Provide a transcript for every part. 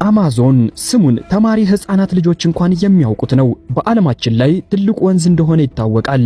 አማዞን ስሙን ተማሪ ህፃናት ልጆች እንኳን የሚያውቁት ነው። በዓለማችን ላይ ትልቁ ወንዝ እንደሆነ ይታወቃል።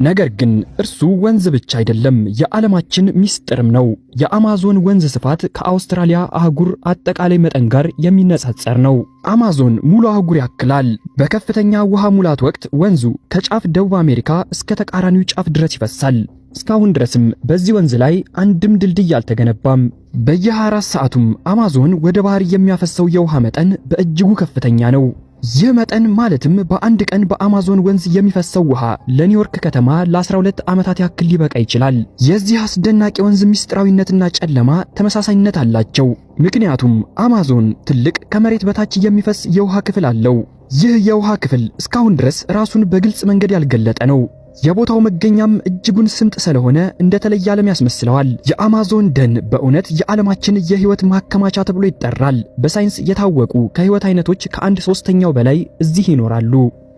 ነገር ግን እርሱ ወንዝ ብቻ አይደለም፣ የዓለማችን ሚስጥርም ነው። የአማዞን ወንዝ ስፋት ከአውስትራሊያ አህጉር አጠቃላይ መጠን ጋር የሚነጻጸር ነው። አማዞን ሙሉ አህጉር ያክላል። በከፍተኛ ውሃ ሙላት ወቅት ወንዙ ከጫፍ ደቡብ አሜሪካ እስከ ተቃራኒው ጫፍ ድረስ ይፈሳል። እስካሁን ድረስም በዚህ ወንዝ ላይ አንድም ድልድይ አልተገነባም። በየ24 ሰዓቱም አማዞን ወደ ባህር የሚያፈሰው የውሃ መጠን በእጅጉ ከፍተኛ ነው። ይህ መጠን ማለትም በአንድ ቀን በአማዞን ወንዝ የሚፈሰው ውሃ ለኒውዮርክ ከተማ ለ12 ዓመታት ያክል ሊበቃ ይችላል። የዚህ አስደናቂ ወንዝ ምስጢራዊነትና ጨለማ ተመሳሳይነት አላቸው። ምክንያቱም አማዞን ትልቅ ከመሬት በታች የሚፈስ የውሃ ክፍል አለው። ይህ የውሃ ክፍል እስካሁን ድረስ ራሱን በግልጽ መንገድ ያልገለጠ ነው። የቦታው መገኛም እጅጉን ስምጥ ስለሆነ እንደተለየ ዓለም ያስመስለዋል። የአማዞን ደን በእውነት የዓለማችን የህይወት ማከማቻ ተብሎ ይጠራል። በሳይንስ የታወቁ ከህይወት አይነቶች ከ1/3 በላይ እዚህ ይኖራሉ።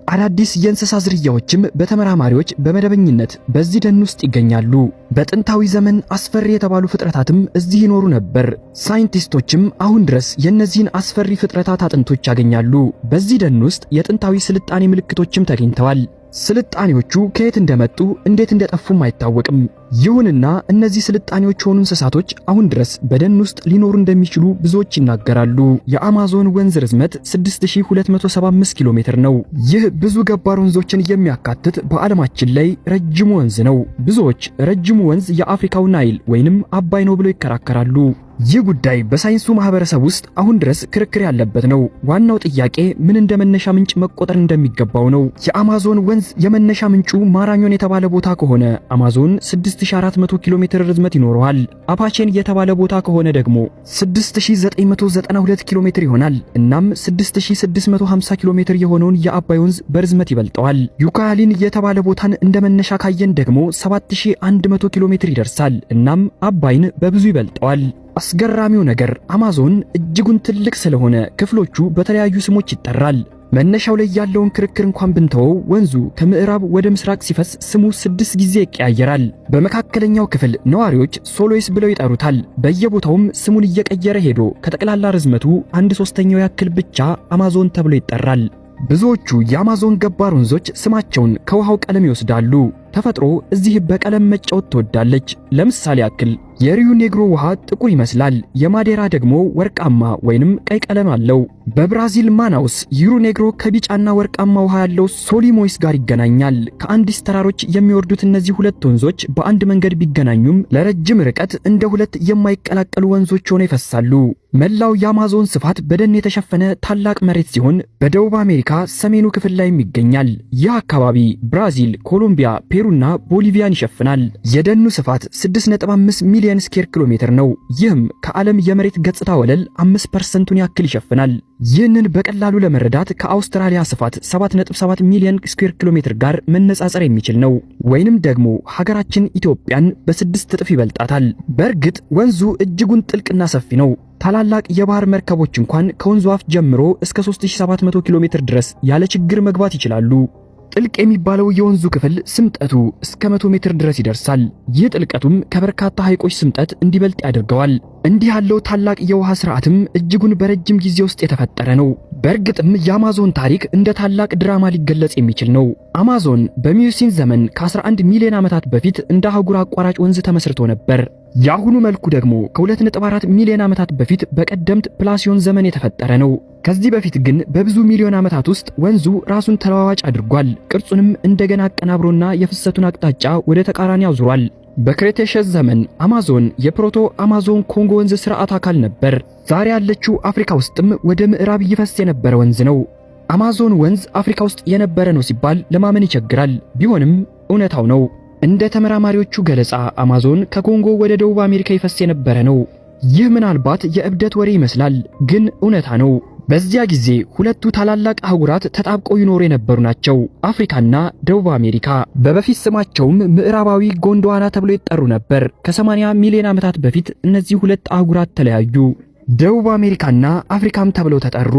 አዳዲስ የእንስሳ ዝርያዎችም በተመራማሪዎች በመደበኝነት በዚህ ደን ውስጥ ይገኛሉ። በጥንታዊ ዘመን አስፈሪ የተባሉ ፍጥረታትም እዚህ ይኖሩ ነበር። ሳይንቲስቶችም አሁን ድረስ የእነዚህን አስፈሪ ፍጥረታት አጥንቶች ያገኛሉ። በዚህ ደን ውስጥ የጥንታዊ ስልጣኔ ምልክቶችም ተገኝተዋል። ስልጣኔዎቹ ከየት እንደመጡ እንዴት እንደጠፉም አይታወቅም። ይሁንና እነዚህ ስልጣኔዎች የሆኑ እንስሳቶች አሁን ድረስ በደን ውስጥ ሊኖሩ እንደሚችሉ ብዙዎች ይናገራሉ። የአማዞን ወንዝ ርዝመት 6275 ኪሎ ሜትር ነው። ይህ ብዙ ገባር ወንዞችን የሚያካትት በዓለማችን ላይ ረጅሙ ወንዝ ነው። ብዙዎች ረጅሙ ወንዝ የአፍሪካው ናይል ወይንም አባይ ነው ብለው ይከራከራሉ። ይህ ጉዳይ በሳይንሱ ማህበረሰብ ውስጥ አሁን ድረስ ክርክር ያለበት ነው። ዋናው ጥያቄ ምን እንደ መነሻ ምንጭ መቆጠር እንደሚገባው ነው። የአማዞን ወንዝ የመነሻ ምንጩ ማራኞን የተባለ ቦታ ከሆነ አማዞን 6400 ኪሎ ሜትር ርዝመት ይኖረዋል። አፓቼን የተባለ ቦታ ከሆነ ደግሞ 6992 ኪሎ ሜትር ይሆናል። እናም 6650 ኪሎ ሜትር የሆነውን የአባይ ወንዝ በርዝመት ይበልጠዋል። ዩካያሊን የተባለ ቦታን እንደ መነሻ ካየን ደግሞ 7100 ኪሎ ሜትር ይደርሳል። እናም አባይን በብዙ ይበልጠዋል። አስገራሚው ነገር አማዞን እጅጉን ትልቅ ስለሆነ ክፍሎቹ በተለያዩ ስሞች ይጠራል። መነሻው ላይ ያለውን ክርክር እንኳን ብንተወው ወንዙ ከምዕራብ ወደ ምስራቅ ሲፈስ ስሙ 6 ጊዜ ይቀያየራል። በመካከለኛው ክፍል ነዋሪዎች ሶሎይስ ብለው ይጠሩታል። በየቦታውም ስሙን እየቀየረ ሄዶ ከጠቅላላ ርዝመቱ 1/3 ያክል ብቻ አማዞን ተብሎ ይጠራል። ብዙዎቹ የአማዞን ገባር ወንዞች ስማቸውን ከውሃው ቀለም ይወስዳሉ። ተፈጥሮ እዚህ በቀለም መጫወት ትወዳለች። ለምሳሌ ያክል የሪዮ ኔግሮ ውሃ ጥቁር ይመስላል፣ የማዴራ ደግሞ ወርቃማ ወይንም ቀይ ቀለም አለው። በብራዚል ማናውስ ዩሮ ኔግሮ ከቢጫና ወርቃማ ውሃ ያለው ሶሊሞይስ ጋር ይገናኛል። ከአንዲስ ተራሮች የሚወርዱት እነዚህ ሁለት ወንዞች በአንድ መንገድ ቢገናኙም ለረጅም ርቀት እንደ ሁለት የማይቀላቀሉ ወንዞች ሆነው ይፈሳሉ። መላው የአማዞን ስፋት በደን የተሸፈነ ታላቅ መሬት ሲሆን በደቡብ አሜሪካ ሰሜኑ ክፍል ላይም ይገኛል። ይህ አካባቢ ብራዚል፣ ኮሎምቢያ፣ ፔሩና ቦሊቪያን ይሸፍናል። የደኑ ስፋት 6.5 ሚሊዮን ስኩዌር ኪሎ ሜትር ነው። ይህም ከዓለም የመሬት ገጽታ ወለል 5%ን ያክል ይሸፍናል። ይህንን በቀላሉ ለመረዳት ከአውስትራሊያ ስፋት 7.7 ሚሊዮን ስኩዌር ኪሎ ሜትር ጋር መነጻጸር የሚችል ነው። ወይንም ደግሞ ሀገራችን ኢትዮጵያን በ6 እጥፍ ይበልጣታል። በእርግጥ ወንዙ እጅጉን ጥልቅና ሰፊ ነው። ታላላቅ የባህር መርከቦች እንኳን ከወንዙ አፍ ጀምሮ እስከ 3700 ኪሎ ሜትር ድረስ ያለ ችግር መግባት ይችላሉ። ጥልቅ የሚባለው የወንዙ ክፍል ስምጠቱ እስከ 100 ሜትር ድረስ ይደርሳል። ይህ ጥልቀቱም ከበርካታ ሐይቆች ስምጠት እንዲበልጥ ያደርገዋል። እንዲህ ያለው ታላቅ የውሃ ስርዓትም እጅጉን በረጅም ጊዜ ውስጥ የተፈጠረ ነው። በእርግጥም የአማዞን ታሪክ እንደ ታላቅ ድራማ ሊገለጽ የሚችል ነው። አማዞን በሚዮሲን ዘመን ከ11 ሚሊዮን ዓመታት በፊት እንደ አህጉር አቋራጭ ወንዝ ተመስርቶ ነበር። የአሁኑ መልኩ ደግሞ ከ2.4 ሚሊዮን ዓመታት በፊት በቀደምት ፕላሲዮን ዘመን የተፈጠረ ነው። ከዚህ በፊት ግን በብዙ ሚሊዮን ዓመታት ውስጥ ወንዙ ራሱን ተለዋዋጭ አድርጓል። ቅርጹንም እንደገና አቀናብሮና የፍሰቱን አቅጣጫ ወደ ተቃራኒ አዙሯል። በክሬቴሸስ ዘመን አማዞን የፕሮቶ አማዞን ኮንጎ ወንዝ ስርዓት አካል ነበር። ዛሬ ያለችው አፍሪካ ውስጥም ወደ ምዕራብ ይፈስ የነበረ ወንዝ ነው። አማዞን ወንዝ አፍሪካ ውስጥ የነበረ ነው ሲባል ለማመን ይቸግራል። ቢሆንም እውነታው ነው። እንደ ተመራማሪዎቹ ገለጻ አማዞን ከኮንጎ ወደ ደቡብ አሜሪካ ይፈስ የነበረ ነው። ይህ ምናልባት የእብደት ወሬ ይመስላል፣ ግን እውነታ ነው። በዚያ ጊዜ ሁለቱ ታላላቅ አህጉራት ተጣብቀው ይኖሩ የነበሩ ናቸው፣ አፍሪካና ደቡብ አሜሪካ። በበፊት ስማቸውም ምዕራባዊ ጎንዶዋና ተብሎ ይጠሩ ነበር። ከ80 ሚሊዮን ዓመታት በፊት እነዚህ ሁለት አህጉራት ተለያዩ። ደቡብ አሜሪካና አፍሪካም ተብለው ተጠሩ።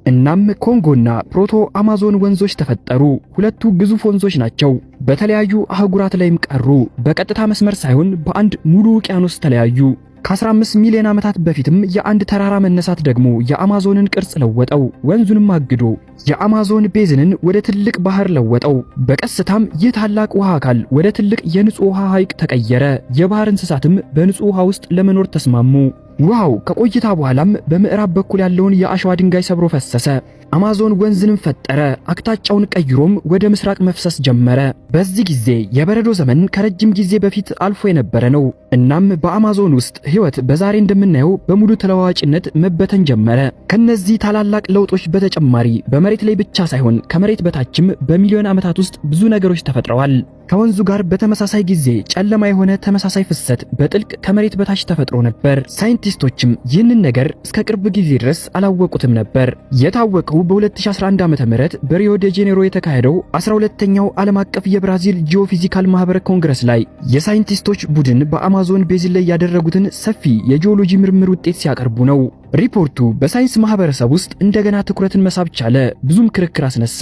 እናም ኮንጎና ፕሮቶ አማዞን ወንዞች ተፈጠሩ። ሁለቱ ግዙፍ ወንዞች ናቸው። በተለያዩ አህጉራት ላይም ቀሩ። በቀጥታ መስመር ሳይሆን በአንድ ሙሉ ውቅያኖስ ተለያዩ። ከ15 ሚሊዮን ዓመታት በፊትም የአንድ ተራራ መነሳት ደግሞ የአማዞንን ቅርጽ ለወጠው። ወንዙንም አግዶ የአማዞን ቤዝንን ወደ ትልቅ ባህር ለወጠው። በቀስታም ይህ ታላቅ ውሃ አካል ወደ ትልቅ የንጹህ ውሃ ሐይቅ ተቀየረ። የባህር እንስሳትም በንጹህ ውሃ ውስጥ ለመኖር ተስማሙ። ውሃው ከቆይታ በኋላም በምዕራብ በኩል ያለውን የአሸዋ ድንጋይ ሰብሮ ፈሰሰ። አማዞን ወንዝንም ፈጠረ። አቅጣጫውን ቀይሮም ወደ ምስራቅ መፍሰስ ጀመረ። በዚህ ጊዜ የበረዶ ዘመን ከረጅም ጊዜ በፊት አልፎ የነበረ ነው። እናም በአማዞን ውስጥ ሕይወት በዛሬ እንደምናየው በሙሉ ተለዋዋጭነት መበተን ጀመረ። ከነዚህ ታላላቅ ለውጦች በተጨማሪ በመሬት ላይ ብቻ ሳይሆን ከመሬት በታችም በሚሊዮን ዓመታት ውስጥ ብዙ ነገሮች ተፈጥረዋል። ከወንዙ ጋር በተመሳሳይ ጊዜ ጨለማ የሆነ ተመሳሳይ ፍሰት በጥልቅ ከመሬት በታች ተፈጥሮ ነበር። ሳይንቲስቶችም ይህንን ነገር እስከ ቅርብ ጊዜ ድረስ አላወቁትም ነበር። የታወቀው በ2011 ዓ.ም በሪዮ ዴ ጄኔሮ የተካሄደው 12ኛው ዓለም አቀፍ የብራዚል ጂኦፊዚካል ማህበር ኮንግረስ ላይ የሳይንቲስቶች ቡድን በአማዞን ቤዚን ላይ ያደረጉትን ሰፊ የጂኦሎጂ ምርምር ውጤት ሲያቀርቡ ነው። ሪፖርቱ በሳይንስ ማህበረሰብ ውስጥ እንደገና ትኩረትን መሳብ ቻለ። ብዙም ክርክር አስነሳ።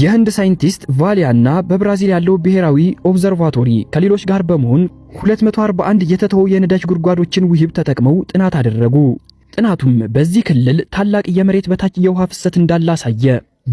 የህንድ ሳይንቲስት ቫሊያና በብራዚል ያለው ብሔራዊ ኦብዘርቫቶሪ ከሌሎች ጋር በመሆን 241 የተተው የነዳጅ ጉድጓዶችን ውህብ ተጠቅመው ጥናት አደረጉ። ጥናቱም በዚህ ክልል ታላቅ የመሬት በታች የውሃ ፍሰት እንዳለ አሳየ።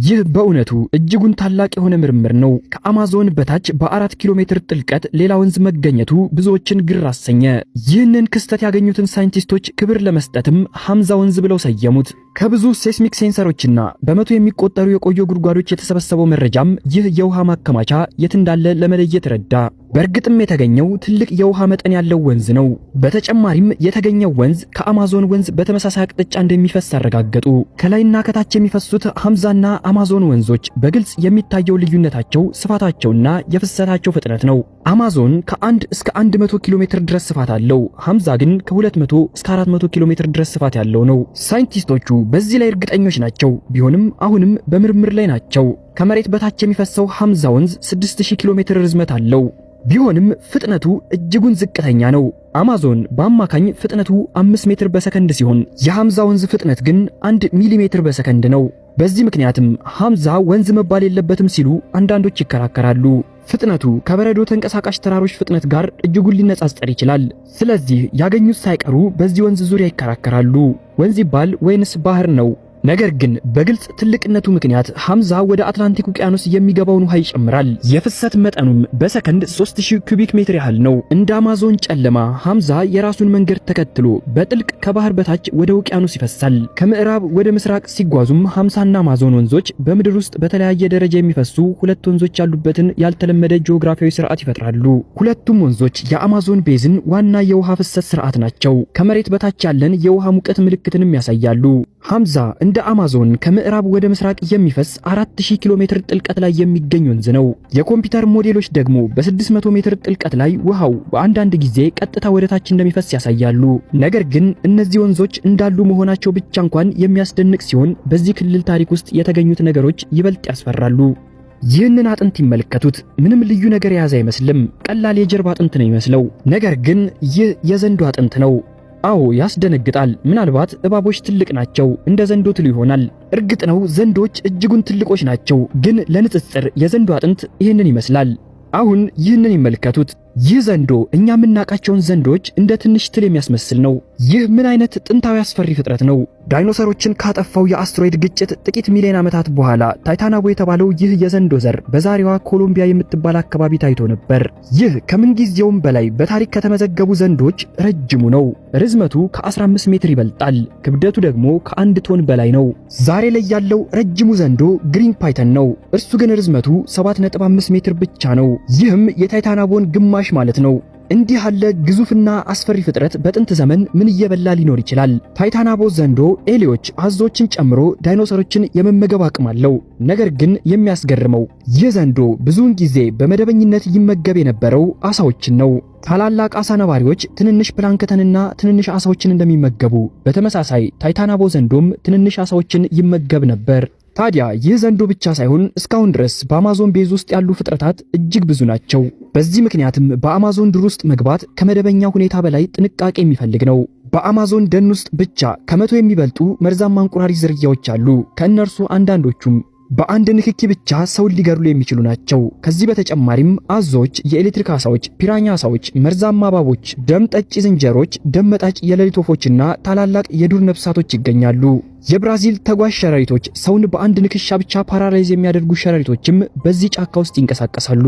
ይህ በእውነቱ እጅጉን ታላቅ የሆነ ምርምር ነው። ከአማዞን በታች በ4 ኪሎ ሜትር ጥልቀት ሌላ ወንዝ መገኘቱ ብዙዎችን ግር አሰኘ። ይህንን ክስተት ያገኙትን ሳይንቲስቶች ክብር ለመስጠትም ሐምዛ ወንዝ ብለው ሰየሙት። ከብዙ ሴስሚክ ሴንሰሮችና በመቶ የሚቆጠሩ የቆዩ ጉድጓዶች የተሰበሰበው መረጃም ይህ የውሃ ማከማቻ የት እንዳለ ለመለየት ረዳ። በእርግጥም የተገኘው ትልቅ የውሃ መጠን ያለው ወንዝ ነው። በተጨማሪም የተገኘው ወንዝ ከአማዞን ወንዝ በተመሳሳይ አቅጣጫ እንደሚፈስ አረጋገጡ። ከላይና ከታች የሚፈሱት ሐምዛና አማዞን ወንዞች በግልጽ የሚታየው ልዩነታቸው ስፋታቸውና የፍሰታቸው ፍጥነት ነው። አማዞን ከ1 እስከ 100 ኪሎ ሜትር ድረስ ስፋት አለው። ሐምዛ ግን ከ200 እስከ 400 ኪሎ ሜትር ድረስ ስፋት ያለው ነው። ሳይንቲስቶቹ በዚህ ላይ እርግጠኞች ናቸው። ቢሆንም አሁንም በምርምር ላይ ናቸው። ከመሬት በታች የሚፈሰው ሐምዛ ወንዝ 6000 ኪሎ ሜትር ርዝመት አለው። ቢሆንም ፍጥነቱ እጅጉን ዝቅተኛ ነው። አማዞን በአማካኝ ፍጥነቱ 5 ሜትር በሰከንድ ሲሆን የሐምዛ ወንዝ ፍጥነት ግን 1 ሚሊሜትር በሰከንድ ነው። በዚህ ምክንያትም ሐምዛ ወንዝ መባል የለበትም ሲሉ አንዳንዶች ይከራከራሉ። ፍጥነቱ ከበረዶ ተንቀሳቃሽ ተራሮች ፍጥነት ጋር እጅጉን ሊነጻጸር ይችላል። ስለዚህ ያገኙት ሳይቀሩ በዚህ ወንዝ ዙሪያ ይከራከራሉ። ወንዝ ይባል ወይንስ ባህር ነው? ነገር ግን በግልጽ ትልቅነቱ ምክንያት ሐምዛ ወደ አትላንቲክ ውቅያኖስ የሚገባውን ውሃ ይጨምራል። የፍሰት መጠኑም በሰከንድ 3000 ኩቢክ ሜትር ያህል ነው። እንደ አማዞን ጨለማ ሐምዛ የራሱን መንገድ ተከትሎ በጥልቅ ከባህር በታች ወደ ውቅያኖስ ይፈሳል። ከምዕራብ ወደ ምስራቅ ሲጓዙም ሐምዛና አማዞን ወንዞች በምድር ውስጥ በተለያየ ደረጃ የሚፈሱ ሁለት ወንዞች ያሉበትን ያልተለመደ ጂኦግራፊያዊ ስርዓት ይፈጥራሉ። ሁለቱም ወንዞች የአማዞን ቤዝን ዋና የውሃ ፍሰት ስርዓት ናቸው። ከመሬት በታች ያለን የውሃ ሙቀት ምልክትንም ያሳያሉ። ሐምዛ እንደ አማዞን ከምዕራብ ወደ ምስራቅ የሚፈስ 4000 ኪሎ ሜትር ጥልቀት ላይ የሚገኝ ወንዝ ነው። የኮምፒውተር ሞዴሎች ደግሞ በ600 ሜትር ጥልቀት ላይ ውሃው በአንዳንድ ጊዜ ቀጥታ ወደ ታች እንደሚፈስ ያሳያሉ። ነገር ግን እነዚህ ወንዞች እንዳሉ መሆናቸው ብቻ እንኳን የሚያስደንቅ ሲሆን በዚህ ክልል ታሪክ ውስጥ የተገኙት ነገሮች ይበልጥ ያስፈራሉ። ይህንን አጥንት ይመለከቱት። ምንም ልዩ ነገር የያዘ አይመስልም። ቀላል የጀርባ አጥንት ነው የሚመስለው። ነገር ግን ይህ የዘንዶ አጥንት ነው። አዎ ያስደነግጣል። ምናልባት እባቦች ትልቅ ናቸው እንደ ዘንዶ ትሉ ይሆናል። እርግጥ ነው ዘንዶች እጅጉን ትልቆች ናቸው። ግን ለንጽጽር የዘንዶ አጥንት ይህንን ይመስላል። አሁን ይህንን ይመልከቱት። ይህ ዘንዶ እኛ የምናውቃቸውን ዘንዶች እንደ ትንሽ ትል የሚያስመስል ነው። ይህ ምን አይነት ጥንታዊ አስፈሪ ፍጥረት ነው? ዳይኖሰሮችን ካጠፋው የአስትሮይድ ግጭት ጥቂት ሚሊዮን ዓመታት በኋላ ታይታናቦ የተባለው ይህ የዘንዶ ዘር በዛሬዋ ኮሎምቢያ የምትባል አካባቢ ታይቶ ነበር። ይህ ከምንጊዜውም በላይ በታሪክ ከተመዘገቡ ዘንዶች ረጅሙ ነው። ርዝመቱ ከ15 ሜትር ይበልጣል። ክብደቱ ደግሞ ከ1 ቶን በላይ ነው። ዛሬ ላይ ያለው ረጅሙ ዘንዶ ግሪን ፓይተን ነው። እርሱ ግን ርዝመቱ 7.5 ሜትር ብቻ ነው። ይህም የታይታናቦን ግማሽ ማለት ነው። እንዲህ ያለ ግዙፍና አስፈሪ ፍጥረት በጥንት ዘመን ምን እየበላ ሊኖር ይችላል? ታይታናቦ ዘንዶ ኤሊዎች፣ አዞችን ጨምሮ ዳይኖሰሮችን የመመገብ አቅም አለው። ነገር ግን የሚያስገርመው ይህ ዘንዶ ብዙውን ጊዜ በመደበኝነት ይመገብ የነበረው አሳዎችን ነው። ታላላቅ አሳ ነባሪዎች ትንንሽ ፕላንክተንና ትንንሽ አሳዎችን እንደሚመገቡ በተመሳሳይ ታይታናቦ ዘንዶም ትንንሽ አሳዎችን ይመገብ ነበር። ታዲያ ይህ ዘንዶ ብቻ ሳይሆን እስካሁን ድረስ በአማዞን ቤዝ ውስጥ ያሉ ፍጥረታት እጅግ ብዙ ናቸው። በዚህ ምክንያትም በአማዞን ድር ውስጥ መግባት ከመደበኛ ሁኔታ በላይ ጥንቃቄ የሚፈልግ ነው። በአማዞን ደን ውስጥ ብቻ ከ100 የሚበልጡ መርዛማ እንቁራሪት ዝርያዎች አሉ። ከእነርሱ አንዳንዶቹም በአንድ ንክኪ ብቻ ሰውን ሊገድሉ የሚችሉ ናቸው። ከዚህ በተጨማሪም አዞዎች፣ የኤሌክትሪክ ዓሳዎች፣ ፒራኛ ዓሳዎች፣ መርዛማ እባቦች፣ ደም ጠጭ ዝንጀሮች፣ ደም መጣጭ የሌሊት ወፎችና ታላላቅ የዱር ነፍሳቶች ይገኛሉ። የብራዚል ተጓዥ ሸረሪቶች፣ ሰውን በአንድ ንክሻ ብቻ ፓራላይዝ የሚያደርጉ ሸረሪቶችም በዚህ ጫካ ውስጥ ይንቀሳቀሳሉ።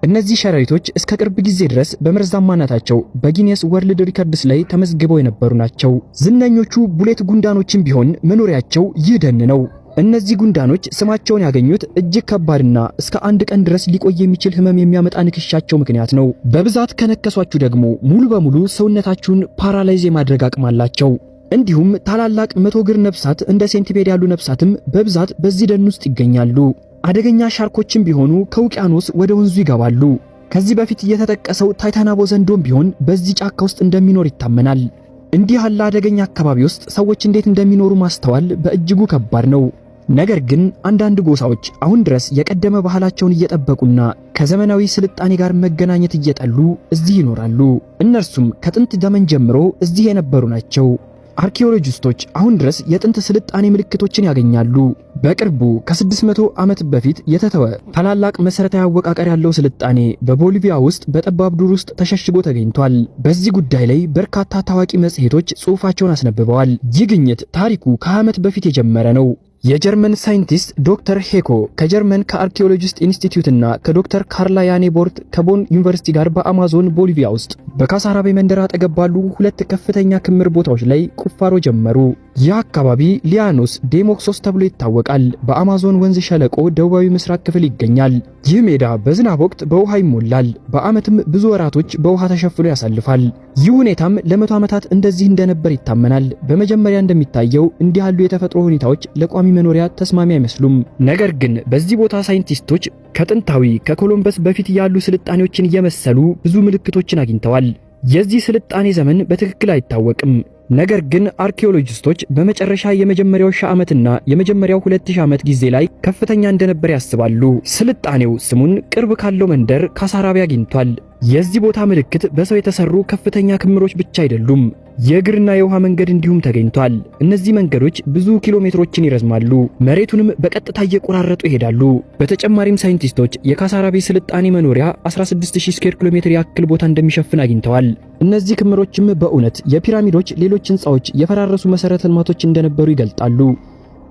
እነዚህ ሸረሪቶች እስከ ቅርብ ጊዜ ድረስ በመርዛማነታቸው በጊኒየስ ወርልድ ሪከርድስ ላይ ተመዝግበው የነበሩ ናቸው። ዝነኞቹ ቡሌት ጉንዳኖችም ቢሆን መኖሪያቸው ይህ ደን ነው። እነዚህ ጉንዳኖች ስማቸውን ያገኙት እጅግ ከባድና እስከ አንድ ቀን ድረስ ሊቆይ የሚችል ህመም የሚያመጣ ንክሻቸው ምክንያት ነው። በብዛት ከነከሷችሁ ደግሞ ሙሉ በሙሉ ሰውነታችሁን ፓራላይዝ የማድረግ አቅም አላቸው። እንዲሁም ታላላቅ 100 እግር ነፍሳት እንደ ሴንቲፔድ ያሉ ነፍሳትም በብዛት በዚህ ደን ውስጥ ይገኛሉ። አደገኛ ሻርኮችም ቢሆኑ ከውቅያኖስ ወደ ወንዙ ይገባሉ። ከዚህ በፊት የተጠቀሰው ታይታናቦ ዘንዶም ቢሆን በዚህ ጫካ ውስጥ እንደሚኖር ይታመናል። እንዲህ ያለ አደገኛ አካባቢ ውስጥ ሰዎች እንዴት እንደሚኖሩ ማስተዋል በእጅጉ ከባድ ነው። ነገር ግን አንዳንድ ጎሳዎች አሁን ድረስ የቀደመ ባህላቸውን እየጠበቁና ከዘመናዊ ስልጣኔ ጋር መገናኘት እየጠሉ እዚህ ይኖራሉ። እነርሱም ከጥንት ዘመን ጀምሮ እዚህ የነበሩ ናቸው። አርኪኦሎጂስቶች አሁን ድረስ የጥንት ስልጣኔ ምልክቶችን ያገኛሉ። በቅርቡ ከ600 ዓመት በፊት የተተወ ታላላቅ መሰረታዊ አወቃቀር ያለው ስልጣኔ በቦሊቪያ ውስጥ በጠባብ ዱር ውስጥ ተሸሽጎ ተገኝቷል። በዚህ ጉዳይ ላይ በርካታ ታዋቂ መጽሔቶች ጽሑፋቸውን አስነብበዋል። ይህ ግኝት ታሪኩ ከ20 ዓመት በፊት የጀመረ ነው። የጀርመን ሳይንቲስት ዶክተር ሄኮ ከጀርመን ከአርኪኦሎጂስት ኢንስቲትዩት እና ከዶክተር ካርላ ያኔቦርት ከቦን ዩኒቨርሲቲ ጋር በአማዞን ቦሊቪያ ውስጥ በካሳራቤ መንደር አጠገብ ባሉ 2 ከፍተኛ ክምር ቦታዎች ላይ ቁፋሮ ጀመሩ። ይህ አካባቢ ሊያኖስ ዴሞክሶስ ተብሎ ይታወቃል። በአማዞን ወንዝ ሸለቆ ደቡባዊ ምስራቅ ክፍል ይገኛል። ይህ ሜዳ በዝናብ ወቅት በውሃ ይሞላል። በዓመትም ብዙ ወራቶች በውሃ ተሸፍኖ ያሳልፋል። ይህ ሁኔታም ለ100 ዓመታት እንደዚህ እንደነበር ይታመናል። በመጀመሪያ እንደሚታየው እንዲህ ያሉ የተፈጥሮ ሁኔታዎች ለቋሚ መኖሪያ ተስማሚ አይመስሉም። ነገር ግን በዚህ ቦታ ሳይንቲስቶች ከጥንታዊ ከኮሎምበስ በፊት ያሉ ስልጣኔዎችን የመሰሉ ብዙ ምልክቶችን አግኝተዋል። የዚህ ስልጣኔ ዘመን በትክክል አይታወቅም። ነገር ግን አርኪኦሎጂስቶች በመጨረሻ የመጀመሪያው 1000 ዓመትና የመጀመሪያው 2000 ዓመት ጊዜ ላይ ከፍተኛ እንደነበር ያስባሉ። ስልጣኔው ስሙን ቅርብ ካለው መንደር ካሳራቤ አግኝቷል። የዚህ ቦታ ምልክት በሰው የተሰሩ ከፍተኛ ክምሮች ብቻ አይደሉም፣ የእግርና የውሃ መንገድ እንዲሁም ተገኝቷል። እነዚህ መንገዶች ብዙ ኪሎ ሜትሮችን ይረዝማሉ፣ መሬቱንም በቀጥታ እየቆራረጡ ይሄዳሉ። በተጨማሪም ሳይንቲስቶች የካሳራቤ ስልጣኔ መኖሪያ 16000 ስኩዌር ኪሎ ሜትር ያክል ቦታ እንደሚሸፍን አግኝተዋል። እነዚህ ክምሮችም በእውነት የፒራሚዶች፣ ሌሎች ህንጻዎች፣ የፈራረሱ መሰረተ ልማቶች እንደነበሩ ይገልጣሉ።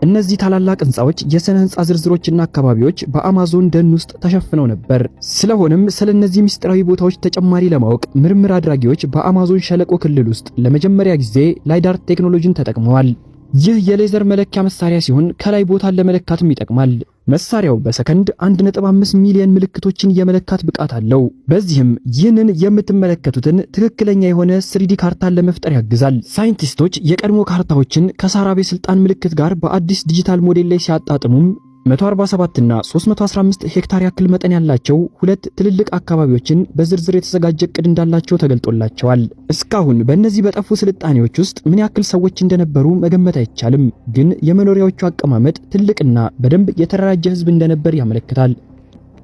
እነዚህ ታላላቅ ህንጻዎች፣ የሥነ ህንጻ ዝርዝሮችና አካባቢዎች በአማዞን ደን ውስጥ ተሸፍነው ነበር። ስለሆነም ስለነዚህ ምስጢራዊ ቦታዎች ተጨማሪ ለማወቅ ምርምር አድራጊዎች በአማዞን ሸለቆ ክልል ውስጥ ለመጀመሪያ ጊዜ ላይዳር ቴክኖሎጂን ተጠቅመዋል። ይህ የሌዘር መለኪያ መሳሪያ ሲሆን ከላይ ቦታን ለመለካትም ይጠቅማል። መሳሪያው በሰከንድ 1.5 ሚሊዮን ምልክቶችን የመለካት ብቃት አለው። በዚህም ይህንን የምትመለከቱትን ትክክለኛ የሆነ 3D ካርታን ለመፍጠር ያግዛል። ሳይንቲስቶች የቀድሞ ካርታዎችን ከሳራቤ ስልጣን ምልክት ጋር በአዲስ ዲጂታል ሞዴል ላይ ሲያጣጥሙም 147 እና 315 ሄክታር ያክል መጠን ያላቸው 2 ትልልቅ አካባቢዎችን በዝርዝር የተዘጋጀ ዕቅድ እንዳላቸው ተገልጦላቸዋል። እስካሁን በእነዚህ በጠፉ ስልጣኔዎች ውስጥ ምን ያክል ሰዎች እንደነበሩ መገመት አይቻልም፣ ግን የመኖሪያዎቹ አቀማመጥ ትልቅና በደንብ የተደራጀ ሕዝብ እንደነበር ያመለክታል።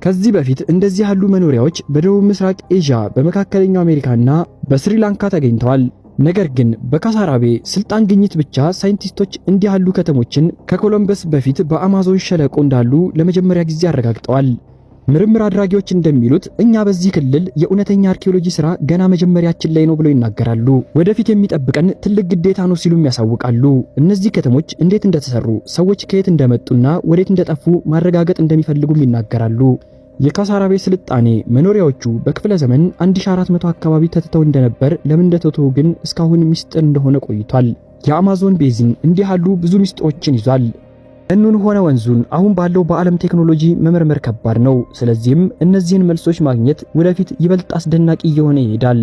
ከዚህ በፊት እንደዚህ ያሉ መኖሪያዎች በደቡብ ምስራቅ ኤዥያ፣ በመካከለኛው አሜሪካና በስሪላንካ ተገኝተዋል። ነገር ግን በካሳራቤ ስልጣን ግኝት ብቻ ሳይንቲስቶች እንዲህ ያሉ ከተሞችን ከኮሎምበስ በፊት በአማዞን ሸለቆ እንዳሉ ለመጀመሪያ ጊዜ አረጋግጠዋል። ምርምር አድራጊዎች እንደሚሉት እኛ በዚህ ክልል የእውነተኛ አርኪኦሎጂ ሥራ ገና መጀመሪያችን ላይ ነው ብለው ይናገራሉ። ወደፊት የሚጠብቀን ትልቅ ግዴታ ነው ሲሉም ያሳውቃሉ። እነዚህ ከተሞች እንዴት እንደተሰሩ፣ ሰዎች ከየት እንደመጡና ወዴት እንደጠፉ ማረጋገጥ እንደሚፈልጉም ይናገራሉ። የካሳራቤ ስልጣኔ መኖሪያዎቹ በክፍለ ዘመን 1400 አካባቢ ተተተው እንደነበር፣ ለምን እንደተተው ግን እስካሁን ሚስጥር እንደሆነ ቆይቷል። የአማዞን ቤዚን እንዲህ ያሉ ብዙ ሚስጥሮችን ይዟል። ደኑን ሆነ ወንዙን አሁን ባለው በዓለም ቴክኖሎጂ መመርመር ከባድ ነው። ስለዚህም እነዚህን መልሶች ማግኘት ወደፊት ይበልጥ አስደናቂ እየሆነ ይሄዳል።